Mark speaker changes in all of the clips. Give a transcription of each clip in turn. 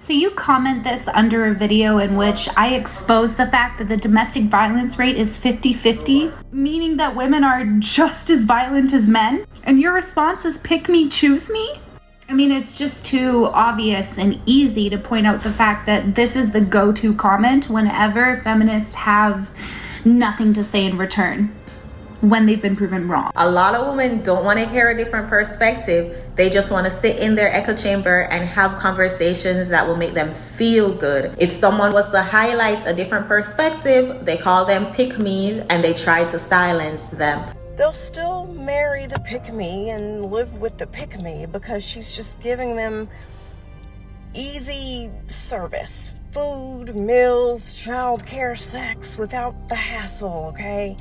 Speaker 1: So you comment this under a video in which I expose the fact that the domestic violence rate is 50-50, meaning that women are just as violent as men, and your response is pick me, choose me? I mean, it's just too obvious and easy to point out the fact that this is the go-to comment whenever feminists have nothing to say in return when they've been proven wrong.
Speaker 2: A lot of women don't want to hear a different perspective. They just want to sit in their echo chamber and have conversations that will make them feel good. If someone was to highlight a different perspective, they call them pick-me's and they try to silence them.
Speaker 3: They'll still marry the pick-me and live with the pick-me because she's just giving them easy service. Food, meals, childcare, sex without the hassle, okay?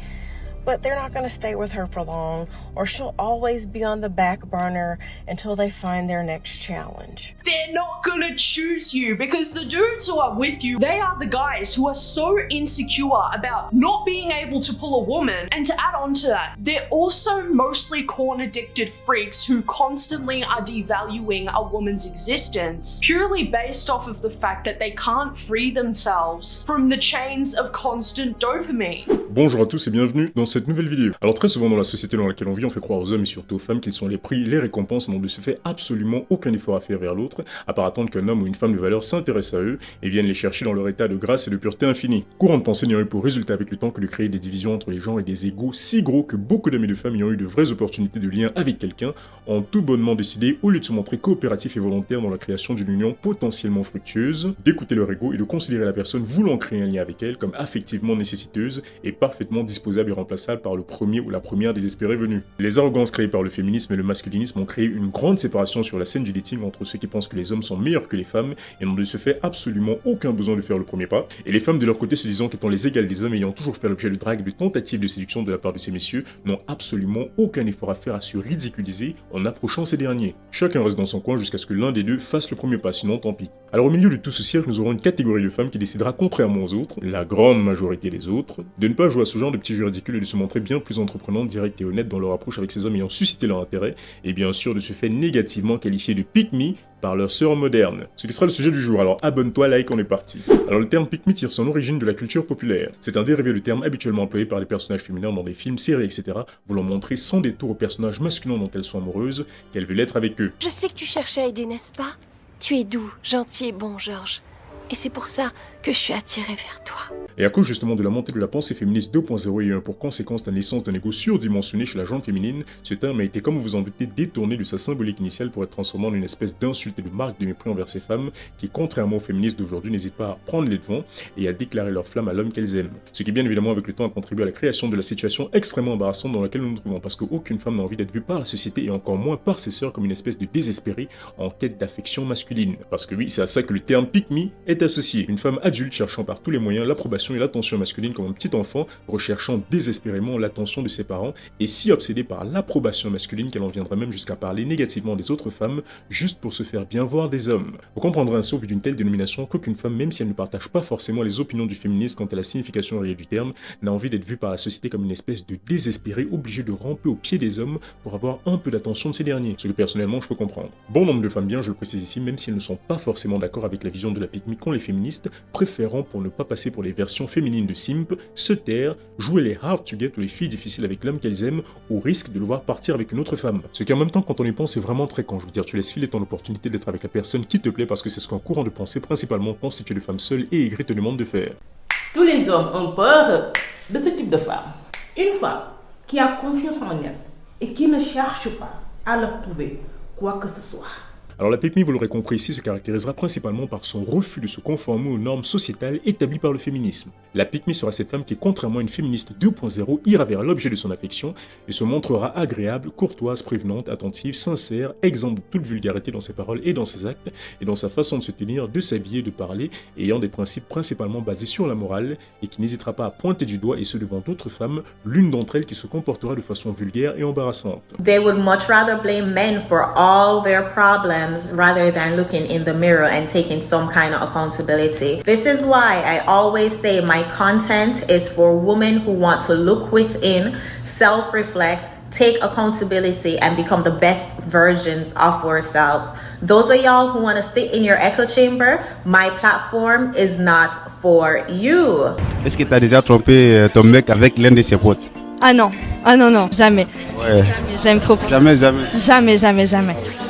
Speaker 3: But they're not going to stay with her for long, or she'll always be on the back burner until they find their next challenge.
Speaker 4: They're not going to choose you because the dudes who are with you, they are the guys who are so insecure about not being able to pull a woman. And to add on to that, they're also mostly corn-addicted freaks who constantly are devaluing a woman's existence purely based off of the fact that they can't free themselves from the chains of constant dopamine.
Speaker 5: Bonjour à tous et bienvenue dans cette nouvelle vidéo. Alors très souvent dans la société dans laquelle on vit, on fait croire aux hommes et surtout aux femmes qu'ils sont les prix, les récompenses, et n'ont de ce fait absolument aucun effort à faire vers l'autre, à part attendre qu'un homme ou une femme de valeur s'intéresse à eux et vienne les chercher dans leur état de grâce et de pureté infinie. Courant de pensée n'ayant eu pour résultat avec le temps que de créer des divisions entre les genres et des égos si gros que beaucoup d'hommes et de femmes ayant eu de vraies opportunités de lien avec quelqu'un ont tout bonnement décidé, au lieu de se montrer coopératifs et volontaires dans la création d'une union potentiellement fructueuse, d'écouter leur ego et de considérer la personne voulant créer un lien avec elle comme affectivement nécessiteuse et parfaitement disposable et remplaçable par le premier ou la première désespérée venue. Les arrogances créées par le féminisme et le masculinisme ont créé une grande séparation sur la scène du dating entre ceux qui pensent que les hommes sont meilleurs que les femmes et n'ont de ce fait absolument aucun besoin de faire le premier pas, et les femmes de leur côté se disant qu'étant les égales des hommes ayant toujours fait l'objet de drague et de tentatives de séduction de la part de ces messieurs n'ont absolument aucun effort à faire à se ridiculiser en approchant ces derniers. Chacun reste dans son coin jusqu'à ce que l'un des deux fasse le premier pas, sinon tant pis. Alors au milieu de tout ce cirque, nous aurons une catégorie de femmes qui décidera, contrairement aux autres, la grande majorité des autres, de ne pas jouer à ce genre de petits jeux ridicules et de se montrer bien plus entreprenantes, directes et honnêtes dans leur approche avec ces hommes ayant suscité leur intérêt, et bien sûr de se fait négativement qualifier de pick-me par leur sœur moderne. Ce qui sera le sujet du jour, alors abonne-toi, like, on est parti. Alors le terme pick-me tire son origine de la culture populaire. C'est un dérivé du terme habituellement employé par les personnages féminins dans des films, séries, etc., voulant montrer sans détour aux personnages masculins dont elles sont amoureuses qu'elles veulent être avec eux.
Speaker 6: Je sais que tu cherchais à aider, n'est-ce pas? Tu es doux, gentil et bon, Georges. Et c'est pour ça que je suis attirée vers toi.
Speaker 5: Et à cause justement de la montée de la pensée féministe 2.0 ayant pour conséquence la naissance d'un ego surdimensionné chez la gente féminine, ce terme a été, comme vous vous en doutez, détourné de sa symbolique initiale pour être transformé en une espèce d'insulte et de marque de mépris envers ces femmes qui, contrairement aux féministes d'aujourd'hui, n'hésitent pas à prendre les devants et à déclarer leur flamme à l'homme qu'elles aiment. Ce qui bien évidemment avec le temps a contribué à la création de la situation extrêmement embarrassante dans laquelle nous nous trouvons, parce qu'aucune femme n'a envie d'être vue par la société et encore moins par ses sœurs comme une espèce de désespérée en quête d'affection masculine. Parce que oui, c'est à ça que le terme pick me est associé. Une femme adulte cherchant par tous les moyens l'approbation et l'attention masculine comme un petit enfant, recherchant désespérément l'attention de ses parents, et si obsédée par l'approbation masculine qu'elle en viendra même jusqu'à parler négativement des autres femmes, juste pour se faire bien voir des hommes. Vous comprendrez ainsi au vu d'une telle dénomination qu'aucune femme, même si elle ne partage pas forcément les opinions du féminisme quant à la signification réelle du terme, n'a envie d'être vue par la société comme une espèce de désespérée obligée de ramper au pied des hommes pour avoir un peu d'attention de ces derniers, ce que personnellement je peux comprendre. Bon nombre de femmes bien, je le précise ici, même si elles ne sont pas forcément d'accord avec la vision de la pick-me qu'ont les féministes, préférant, pour ne pas passer pour les versions féminines de simp, se taire, jouer les hard to get ou les filles difficiles avec l'homme qu'elles aiment, au risque de le voir partir avec une autre femme. Ce qui en même temps, quand on y pense, c'est vraiment très con. Je veux dire, tu laisses filer ton opportunité d'être avec la personne qui te plaît parce que c'est ce qu'un courant de pensée principalement constitué de femmes seules et aigries te demande de faire.
Speaker 7: Tous les hommes ont peur de ce type de femme. Une femme qui a confiance en elle et qui ne cherche pas à leur prouver quoi que ce soit.
Speaker 5: Alors la pick-me, vous l'aurez compris ici, se caractérisera principalement par son refus de se conformer aux normes sociétales établies par le féminisme. La pick-me sera cette femme qui, contrairement à une féministe 2.0, ira vers l'objet de son affection et se montrera agréable, courtoise, prévenante, attentive, sincère, exempte de toute vulgarité dans ses paroles et dans ses actes, et dans sa façon de se tenir, de s'habiller, de parler, et ayant des principes principalement basés sur la morale, et qui n'hésitera pas à pointer du doigt et ce devant d'autres femmes, l'une d'entre elles qui se comportera de façon vulgaire et embarrassante.
Speaker 2: They would much rather blame men for all their problems rather than looking in the mirror and taking some kind of accountability. This is why I always say my content is for women who want to look within, self-reflect, take accountability and become the best versions of ourselves. Those of y'all who want to sit in your echo chamber, my platform is not for you.
Speaker 8: Est-ce que tu as déjà trompé ton mec avec l'un de ses potes?
Speaker 9: Ah non, non, jamais.
Speaker 8: Ouais.
Speaker 9: Jamais, j'aime trop.
Speaker 8: Jamais.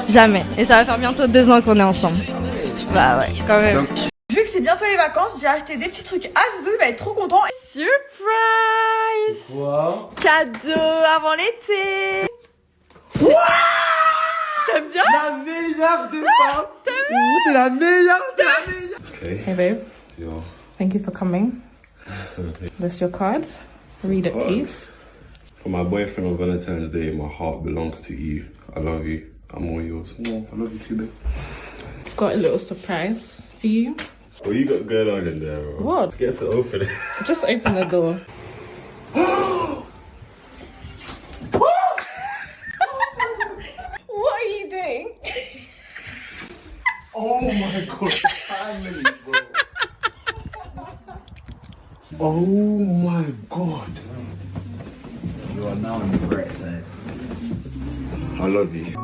Speaker 9: Jamais. Et ça va faire bientôt 2 ans qu'on est ensemble. Bah ouais, quand même.
Speaker 10: Vu que c'est bientôt les vacances, j'ai acheté des petits trucs à Zizou, il va être trop content. Surprise!
Speaker 11: C'est quoi?
Speaker 10: Cadeau avant l'été! T'aimes bien?
Speaker 11: La meilleure des femmes! T'es la meilleure des meilleures!
Speaker 12: Okay. Hey babe.
Speaker 11: Yo.
Speaker 12: Thank you for coming. This your card. Read it, please.
Speaker 13: For my boyfriend on Valentine's Day, my heart belongs to you. I love you. I'm all yours.
Speaker 11: Yeah, I love you too, babe.
Speaker 12: Got a little surprise for you.
Speaker 13: What you got going on in there, bro?
Speaker 12: What?
Speaker 13: Let's get to open it.
Speaker 12: Just open the door.
Speaker 10: What are you doing?
Speaker 11: Oh my god, family, bro. Oh my god. You are now on the right side.
Speaker 13: I love you.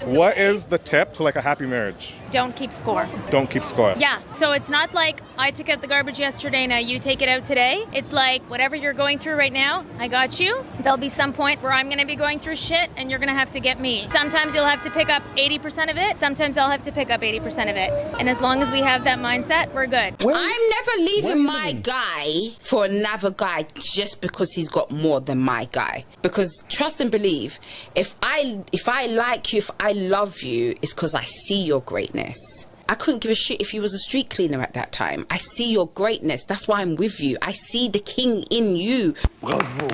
Speaker 14: What is the tip to like a happy marriage?
Speaker 15: Don't keep score.
Speaker 14: Don't keep score.
Speaker 15: Yeah, so it's not like I took out the garbage yesterday, now you take it out today. It's like whatever you're going through right now, I got you. There'll be some point where I'm gonna be going through shit and you're gonna have to get me. Sometimes you'll have to pick up 80% of it, sometimes I'll have to pick up 80% of it. And as long as we have that mindset, we're good.
Speaker 16: I'm never leaving my guy for another guy just because he's got more than my guy. Because trust and believe, if I like you, if I love you, it's because I see your greatness. I couldn't give a shit if you was a street cleaner at that time. I see your greatness. That's why I'm with you. I see the king in you.
Speaker 11: Bravo.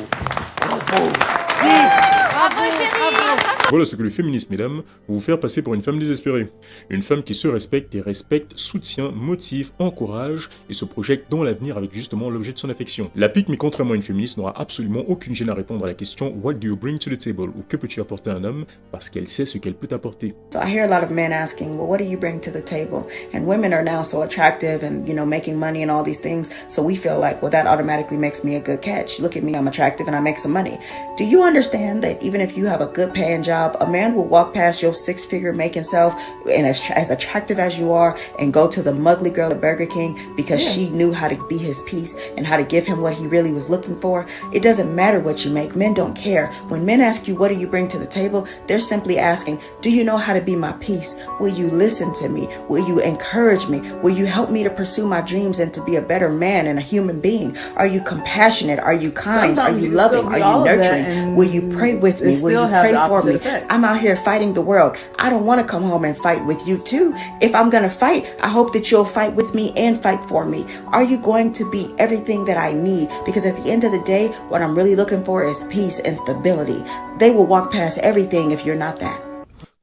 Speaker 5: Voilà ce que le féminisme, mesdames, va vous faire passer pour une femme désespérée. Une femme qui se respecte et respecte, soutient, motive, encourage et se projette dans l'avenir avec justement l'objet de son affection. La pique, mais contrairement à une féministe, n'aura absolument aucune gêne à répondre à la question « What do you bring to the table ?» ou « Que peux-tu apporter à un homme ?» parce qu'elle sait ce qu'elle peut apporter.
Speaker 17: So I hear a lot of men asking, well, what do you bring to the table? And women are now so attractive and, you know, making money and all these things. So we feel like, well, that automatically makes me a good catch. Look at me, I'm attractive and I make some money. Do you understand that even if you have a good paying job, a man will walk past your 6-figure making self and as attractive as you are and go to the mugly girl at Burger King because she knew how to be his piece and how to give him what he really was looking for? It doesn't matter what you make. Men don't care. When men ask you, what do you bring to the table? They're simply asking, do you know how to be my piece? Will you listen to me? Will you encourage me? Will you help me to pursue my dreams and to be a better man and a human being? Are you compassionate? Are you kind?
Speaker 18: Sometimes
Speaker 17: Are you loving? Are you nurturing? Will you pray with me? Will you pray for me? I'm out here fighting the world. I don't want to come home and fight with you too. If I'm going to fight, I hope that you'll fight with me and fight for me. Are you going to be everything that I need? Because at the end of the day, what I'm really looking for is peace and stability. They will walk past everything if you're not that.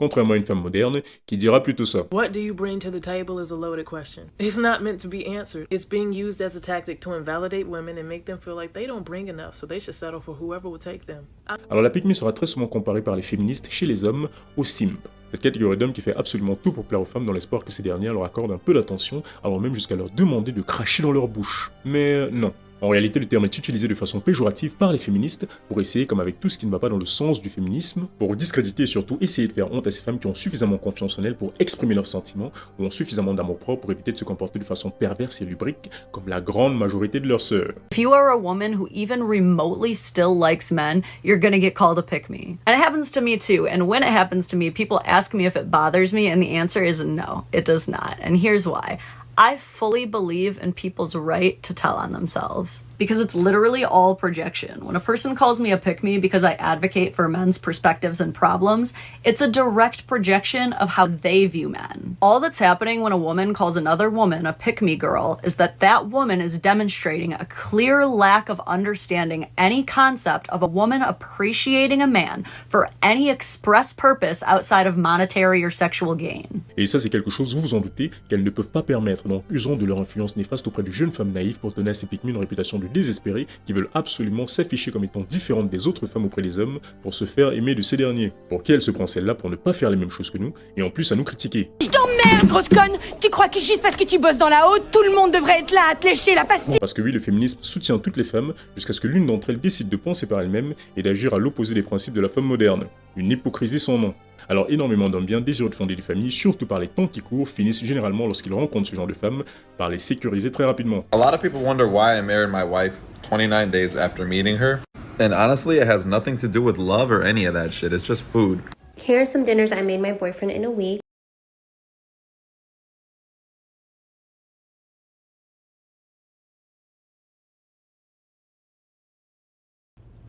Speaker 5: Contrairement à une femme moderne qui dira plutôt ça.
Speaker 18: What do you bring to the table is a loaded question. It's not meant to be answered. It's being used as a tactic to invalidate women and make them feel like they don't bring enough, so they should settle for whoever will take them.
Speaker 5: Alors la pick-me sera très souvent comparée par les féministes chez les hommes au simp. Cette catégorie d'hommes qui fait absolument tout pour plaire aux femmes dans l'espoir que ces dernières leur accordent un peu d'attention, allant même jusqu'à leur demander de cracher dans leur bouche. Mais non. En réalité, le terme est utilisé de façon péjorative par les féministes pour essayer, comme avec tout ce qui ne va pas dans le sens du féminisme, pour discréditer et surtout essayer de faire honte à ces femmes qui ont suffisamment confiance en elles pour exprimer leurs sentiments ou ont suffisamment d'amour-propre pour éviter de se comporter de façon perverse et lubrique comme la grande majorité de leurs sœurs.
Speaker 19: If you are a woman who even remotely still likes men, you're gonna get called a pick-me. And it happens to me too, and when it happens to me, people ask me if it bothers me, and the answer is no, it does not. And here's why. I fully believe in people's right to tell on themselves because it's literally all projection. When a person calls me a pick-me because I advocate for men's perspectives and problems, it's a direct projection of how they view men. All that's happening when a woman calls another woman a pick-me girl is that that woman is demonstrating a clear lack of understanding any concept of a woman appreciating a man for any express purpose outside of monetary or sexual gain.
Speaker 5: Et ça, c'est quelque chose, vous vous en doutez, qu'elles ne peuvent pas permettre en usant de leur influence néfaste auprès de jeunes femmes naïves pour donner à ces pick-me une réputation de désespérées qui veulent absolument s'afficher comme étant différentes des autres femmes auprès des hommes pour se faire aimer de ces derniers. Pour qui elle se prend celle-là pour ne pas faire les mêmes choses que nous et en plus à nous critiquer.
Speaker 20: Je t'emmerde, grosse conne! Tu crois que juste parce que tu bosses dans la haute, tout le monde devrait être là à te lécher la pastille?
Speaker 5: Parce que oui, le féminisme soutient toutes les femmes jusqu'à ce que l'une d'entre elles décide de penser par elle-même et d'agir à l'opposé des principes de la femme moderne. Une hypocrisie sans nom. Alors énormément d'hommes bien désireux de fonder des familles, surtout par les temps qui courent, finissent généralement lorsqu'ils rencontrent ce genre de femmes par les sécuriser très rapidement.
Speaker 21: A lot of people wonder why I married my wife 29 days after meeting her. And honestly, it has nothing to do with love or any of that shit. It's just food.
Speaker 22: Here are some dinners I made my boyfriend in a week.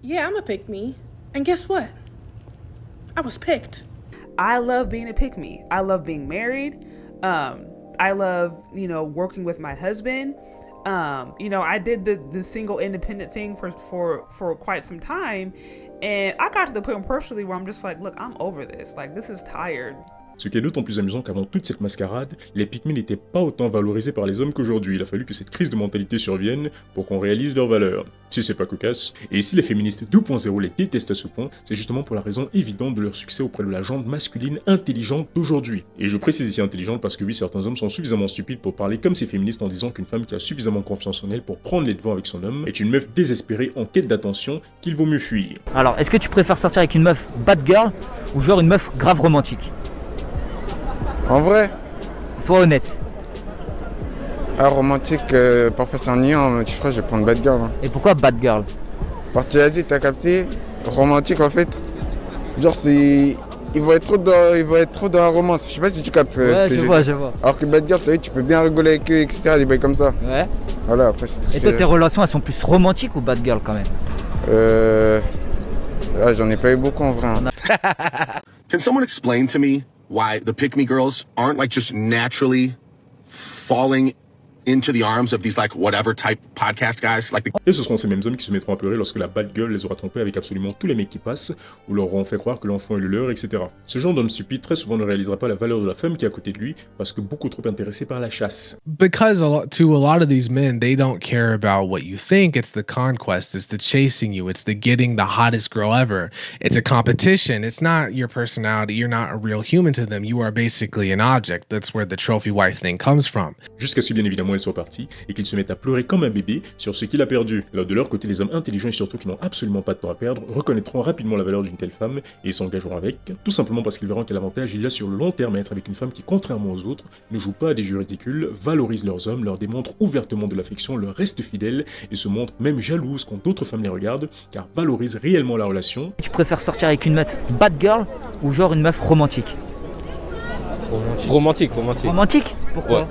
Speaker 23: Yeah, I'm a pick-me. And guess what? I was picked. I love being a pick-me. I love being married. I love, working with my husband. I did the single independent thing for quite some time. And I got to the point personally where I'm just like, look, I'm over this. Like, this is tired.
Speaker 5: Ce qui est d'autant plus amusant qu'avant toute cette mascarade, les pick-me n'étaient pas autant valorisés par les hommes qu'aujourd'hui. Il a fallu que cette crise de mentalité survienne pour qu'on réalise leur valeur. Si c'est pas cocasse. Et si les féministes 2.0 les détestent à ce point, c'est justement pour la raison évidente de leur succès auprès de la gente masculine intelligente d'aujourd'hui. Et je précise ici intelligente parce que oui, certains hommes sont suffisamment stupides pour parler comme ces féministes en disant qu'une femme qui a suffisamment confiance en elle pour prendre les devants avec son homme est une meuf désespérée en quête d'attention qu'il vaut mieux fuir.
Speaker 24: Alors, est-ce que tu préfères sortir avec une meuf bad girl ou genre une meuf grave romantique?
Speaker 25: En vrai,
Speaker 24: sois honnête.
Speaker 25: Romantique, parfois c'est ennuyant, mais je crois que je vais prendre bad girl. Hein.
Speaker 24: Et pourquoi bad girl?
Speaker 25: Parce que tu as dit, t'as capté, romantique en fait, genre c'est... Il va être trop dans la romance, je sais pas si tu captes
Speaker 24: ouais,
Speaker 25: ce que
Speaker 24: je vois.
Speaker 25: Alors que bad girl, tu peux bien rigoler avec eux, etc., des bails comme ça.
Speaker 24: Ouais.
Speaker 25: Voilà, après c'est tout.
Speaker 24: Et toi, tes relations, elles sont plus romantiques ou bad girl quand même?
Speaker 25: J'en ai pas eu beaucoup en vrai. Hein.
Speaker 26: Can someone explain to me why the pick-me girls aren't like just naturally falling into the arms of these like whatever type podcast guys like the...
Speaker 5: Et ce seront ces mêmes hommes qui se mettront à pleurer lorsque la bad girl les aura trompés avec absolument tous les mecs qui passent ou leur auront fait croire que l'enfant est le leur, etc. Ce genre d'homme stupide très souvent ne réalisera pas la valeur de la femme qui est à côté de lui parce que beaucoup trop intéressé par la chasse.
Speaker 27: Because to a lot of these men, they don't care about what you think. It's the conquest, it's the chasing you, it's the getting the hottest girl ever. It's a competition. It's not your personality. You're not a real human to them. You are basically an object. That's where the trophy wife thing comes from.
Speaker 5: Jusqu'à ce que bien évidemment elle soit partie et qu'ils se mettent à pleurer comme un bébé sur ce qu'il a perdu. Là de leur côté, les hommes intelligents et surtout qui n'ont absolument pas de temps à perdre reconnaîtront rapidement la valeur d'une telle femme et s'engageront avec, tout simplement parce qu'ils verront quel avantage il y a sur le long terme à être avec une femme qui, contrairement aux autres, ne joue pas à des jeux ridicules, valorise leurs hommes, leur démontre ouvertement de l'affection, leur reste fidèle et se montre même jalouse quand d'autres femmes les regardent, car valorise réellement la relation.
Speaker 24: Tu préfères sortir avec une meuf bad girl ou genre une meuf romantique?
Speaker 28: Romantique.
Speaker 24: Romantique? Pourquoi?
Speaker 28: Ouais.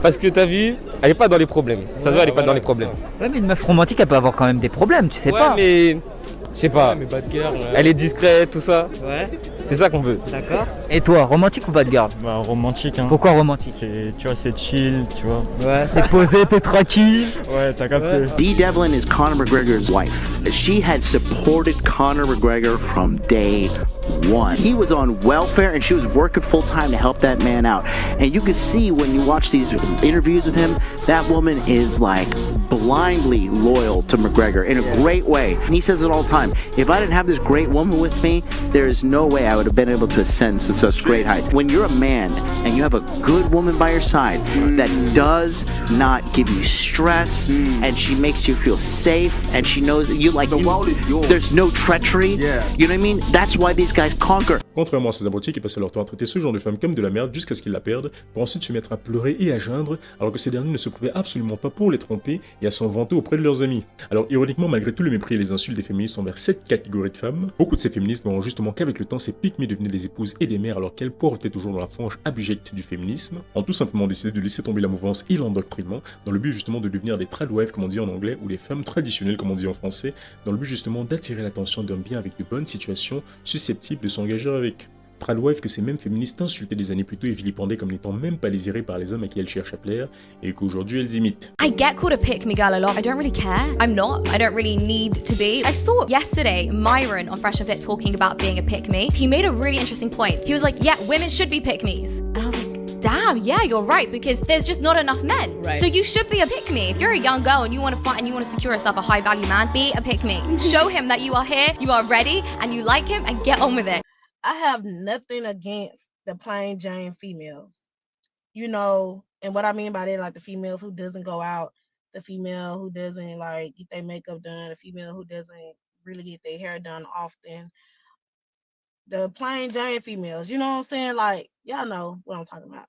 Speaker 28: Parce que t'as vu, elle est pas dans les problèmes. Ça se voit, elle est pas dans les problèmes.
Speaker 24: Ouais, mais une meuf romantique, elle peut avoir quand même des problèmes, tu sais pas.
Speaker 28: Mais je sais pas.
Speaker 24: Ouais, mais bad girl.
Speaker 28: Elle est discrète, tout ça.
Speaker 24: Ouais.
Speaker 28: C'est ça qu'on veut.
Speaker 24: D'accord. Et toi, romantique ou bad girl?
Speaker 29: Bah romantique. Hein.
Speaker 24: Pourquoi romantique?
Speaker 29: Tu vois, c'est chill, tu vois.
Speaker 24: Ouais, c'est posé, t'es tranquille.
Speaker 29: Ouais, t'as capté.
Speaker 30: Ouais. Dee Devlin is Conor McGregor's wife. She had supported Conor McGregor from day one. He was on welfare and she was working full time to help that man out. And you can see when you watch these interviews with him, that woman is like blindly loyal to McGregor in a great way. And he says it all the time. If I didn't have this great woman with me, there is no way I would have been able to ascend to such great heights. When you're a man and you have a good woman by your side that does not give you stress and she makes you feel safe and she knows that you like the world is yours. There's no treachery. You know what I mean? That's why these guys conquer.
Speaker 5: Contrairement à ces abrutis qui passent leur temps à traiter ce genre de femmes comme de la merde jusqu'à ce qu'ils la perdent, pour ensuite se mettre à pleurer et à geindre, alors que ces derniers ne se prouvaient absolument pas pour les tromper et à s'en vanter auprès de leurs amis. Alors ironiquement, malgré tout le mépris et les insultes des féministes envers cette catégorie de femmes, beaucoup de ces féministes verront justement qu'avec le temps, ces pick-me devenaient des épouses et des mères alors qu'elles portaient toujours dans la frange abjecte du féminisme, ont tout simplement décidé de laisser tomber la mouvance et l'endoctrinement, dans le but justement de devenir des tradwives comme on dit en anglais, ou des femmes traditionnelles comme on dit en français, dans le but justement d'attirer l'attention d'hommes bien avec de bonnes situations, susceptibles de s'engager avec. Tradwife que ces mêmes féministes insultaient des années plus tôt et vilipendaient comme n'étant même pas désirées par les hommes à qui elles cherchent à plaire, et qu'aujourd'hui elles imitent.
Speaker 31: I get called a pick-me girl a lot. I don't really care. I'm not. I don't really need to be. I saw yesterday Myron on Fresh and Fit talking about being a pick-me. He made a really interesting point. He was like, yeah, women should be pick-me's. And I was like, damn, yeah, you're right, because there's just not enough men.
Speaker 20: Right.
Speaker 31: So you should be a pick-me. If you're a young girl and you want to fight and you want to secure yourself a high-value man, be a pick-me. Show him that you are here, you are ready, and you like him, and get on with it.
Speaker 1: I have nothing against the plain Jane females. You know, and what I mean by that, like the females who doesn't go out, the female who doesn't like get their makeup done, the female who doesn't really get their hair done often. The plain Jane females, you know what I'm saying? Like, y'all know what I'm talking about.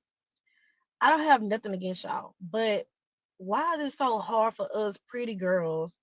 Speaker 1: I don't have nothing against y'all, but why is it so hard for us pretty girls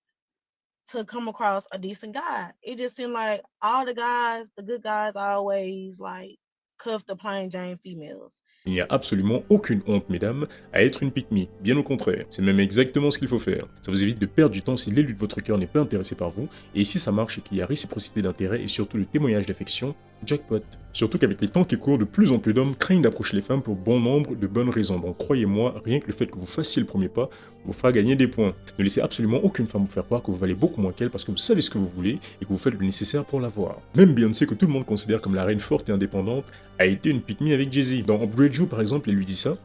Speaker 1: to come across a decent guy? It just seems like all the guys, the good guys, always like cuff the plain Jane females.
Speaker 5: Il n'y a absolument aucune honte, mesdames, à être une pick-me. Bien au contraire, c'est même exactement ce qu'il faut faire. Ça vous évite de perdre du temps si l'élu de votre cœur n'est pas intéressé par vous, et si ça marche et qu'il y a réciprocité d'intérêt et surtout le témoignage d'affection, jackpot. Surtout qu'avec les temps qui courent, de plus en plus d'hommes craignent d'approcher les femmes pour bon nombre de bonnes raisons. Donc croyez-moi, rien que le fait que vous fassiez le premier pas vous fera gagner des points. Ne laissez absolument aucune femme vous faire croire que vous valez beaucoup moins qu'elle parce que vous savez ce que vous voulez et que vous faites le nécessaire pour l'avoir. Même Beyoncé, que tout le monde considère comme la reine forte et indépendante, a été une pick-me avec Jay-Z. Dans Upgrade You par exemple, elle lui dit ça.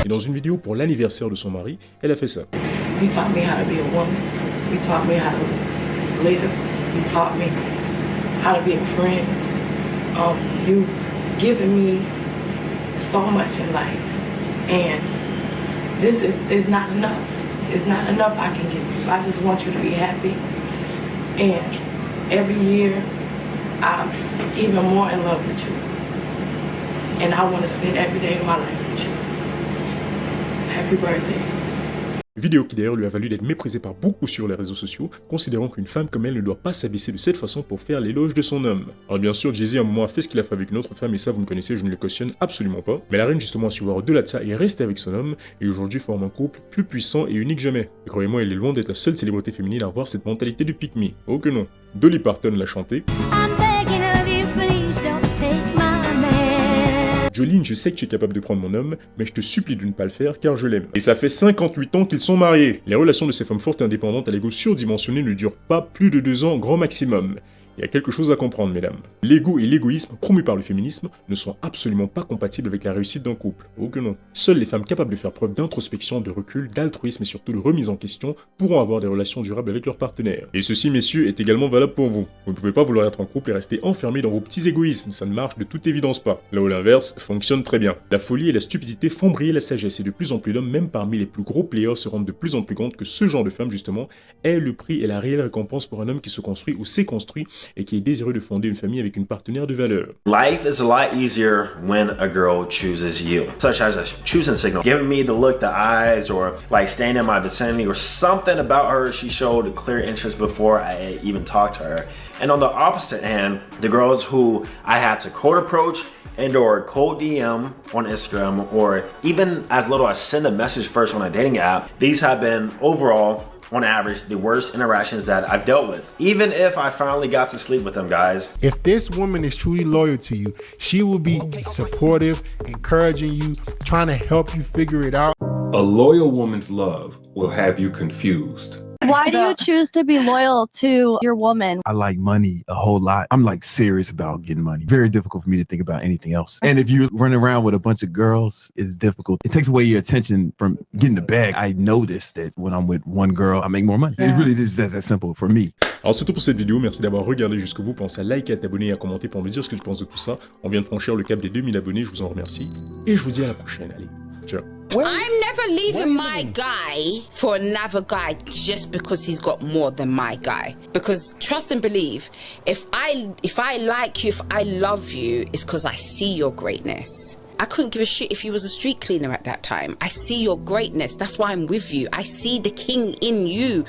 Speaker 5: Et dans une vidéo pour l'anniversaire de son mari, elle a fait ça.
Speaker 2: You taught me how to be a woman. You taught me how to live. You taught me how to be a friend. You've given me so much in life, and this is not enough. It's not enough I can give you. I just want you to be happy, and every year I'm just even more in love with you, and I want to spend every day of my life with you. Happy birthday.
Speaker 5: Vidéo qui d'ailleurs lui a valu d'être méprisée par beaucoup sur les réseaux sociaux, considérant qu'une femme comme elle ne doit pas s'abaisser de cette façon pour faire l'éloge de son homme. Alors bien sûr, Jay-Z à un moment a fait ce qu'il a fait avec une autre femme, et ça vous me connaissez, je ne le cautionne absolument pas. Mais la reine justement a su voir au-delà de ça et est restée avec son homme, et aujourd'hui forme un couple plus puissant et unique jamais. Et croyez-moi, elle est loin d'être la seule célébrité féminine à avoir cette mentalité de pick-me. Oh que non. Dolly Parton l'a chanté. Jolene, je sais que tu es capable de prendre mon homme, mais je te supplie de ne pas le faire car je l'aime. Et ça fait 58 ans qu'ils sont mariés. Les relations de ces femmes fortes et indépendantes à l'ego surdimensionné ne durent pas plus de 2 ans grand maximum. Il y a quelque chose à comprendre, mesdames. L'ego et l'égoïsme, promus par le féminisme, ne sont absolument pas compatibles avec la réussite d'un couple. Oh que non. Seules les femmes capables de faire preuve d'introspection, de recul, d'altruisme et surtout de remise en question pourront avoir des relations durables avec leurs partenaires. Et ceci, messieurs, est également valable pour vous. Vous ne pouvez pas vouloir être en couple et rester enfermé dans vos petits égoïsmes, ça ne marche de toute évidence pas. Là où l'inverse fonctionne très bien. La folie et la stupidité font briller la sagesse et de plus en plus d'hommes, même parmi les plus gros players, se rendent de plus en plus compte que ce genre de femme, justement, est le prix et la réelle récompense pour un homme qui se construit ou s'est construit et qui est désireux de fonder une famille avec une partenaire de valeur.
Speaker 3: Life is a lot easier when a girl chooses you, such as a choosing signal, giving me the look, the eyes, or like staying in my vicinity, or something about her. She showed a clear interest before I even talked to her. And on the opposite hand, the girls who I had to cold approach and or cold DM on Instagram, or even as little as send a message first on a dating app, these have been overall, on average, the worst interactions that I've dealt with. Even if I finally got to sleep with them, guys.
Speaker 4: If this woman is truly loyal to you, she will be supportive, encouraging you, trying to help you figure it out.
Speaker 6: A loyal woman's love will have you confused.
Speaker 7: Why do you choose to be loyal to your woman?
Speaker 8: I like money a whole lot. I'm like serious about getting money. Very difficult for me to think about anything else. And if you're running around with a bunch of girls, it's difficult. It takes away your attention from getting the bag. I noticed that when I'm with one girl, I make more money. It really is that simple for me.
Speaker 5: Alors c'est tout pour cette vidéo, merci d'avoir regardé jusqu'au bout. Pensez à liker, à t'abonner et à commenter pour me dire ce que tu penses de tout ça. On vient de franchir le cap des 2000 abonnés, je vous en remercie. Et je vous dis à la prochaine, allez, ciao.
Speaker 16: I'm never leaving my guy for another guy just because he's got more than my guy. Because trust and believe, if I like you, if I love you, it's because I see your greatness. I couldn't give a shit if you was a street cleaner at that time. I see your greatness. That's why I'm with you. I see the king in you.